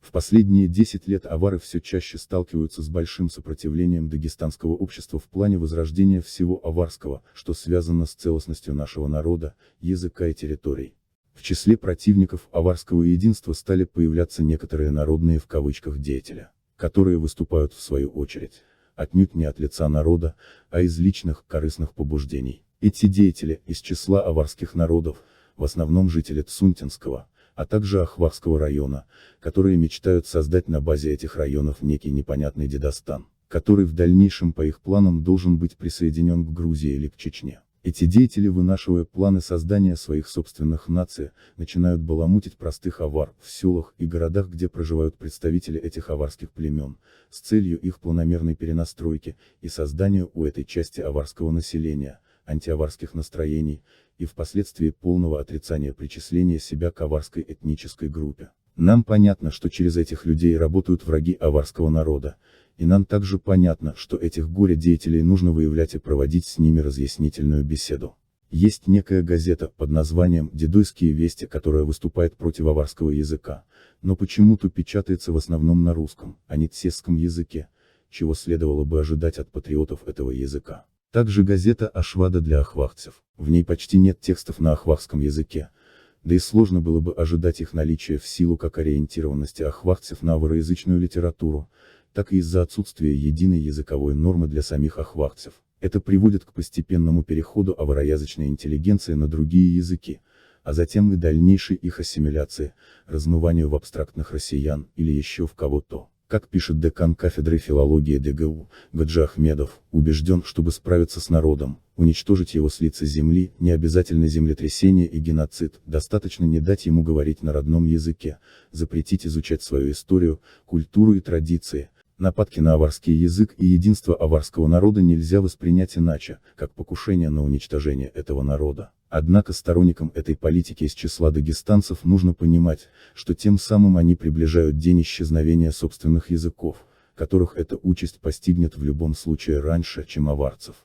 В последние 10 лет авары все чаще сталкиваются с большим сопротивлением дагестанского общества в плане возрождения всего аварского, что связано с целостностью нашего народа, языка и территорий. В числе противников аварского единства стали появляться некоторые народные в кавычках деятели, которые выступают в свою очередь, отнюдь не от лица народа, а из личных, корыстных побуждений. Эти деятели, из числа аварских народов, в основном жители Цунтинского, а также Ахвахского района, которые мечтают создать на базе этих районов некий непонятный Дедостан, который в дальнейшем по их планам должен быть присоединен к Грузии или к Чечне. Эти деятели, вынашивая планы создания своих собственных наций, начинают баламутить простых авар в селах и городах, где проживают представители этих аварских племен, с целью их планомерной перенастройки и создания у этой части аварского населения антиаварских настроений, и впоследствии полного отрицания причисления себя к аварской этнической группе. Нам понятно, что через этих людей работают враги аварского народа, и нам также понятно, что этих горе-деятелей нужно выявлять и проводить с ними разъяснительную беседу. Есть некая газета под названием «Дедойские вести», которая выступает против аварского языка, но почему-то печатается в основном на русском, а не цесском языке, чего следовало бы ожидать от патриотов этого языка. Также газета «Ашвада» для ахвахцев. В ней почти нет текстов на ахвахском языке, да и сложно было бы ожидать их наличия в силу как ориентированности ахвахцев на авароязычную литературу, так и из-за отсутствия единой языковой нормы для самих ахвахцев. Это приводит к постепенному переходу авароязычной интеллигенции на другие языки, а затем и дальнейшей их ассимиляции, размыванию в абстрактных россиян или еще в кого-то. Как пишет декан кафедры филологии ДГУ, Гаджи Ахмедов, убежден, чтобы справиться с народом, уничтожить его с лица земли, не обязательно землетрясение и геноцид, достаточно не дать ему говорить на родном языке, запретить изучать свою историю, культуру и традиции. Нападки на аварский язык и единство аварского народа нельзя воспринять иначе, как покушение на уничтожение этого народа. Однако сторонникам этой политики из числа дагестанцев нужно понимать, что тем самым они приближают день исчезновения собственных языков, которых эта участь постигнет в любом случае раньше, чем аварцев.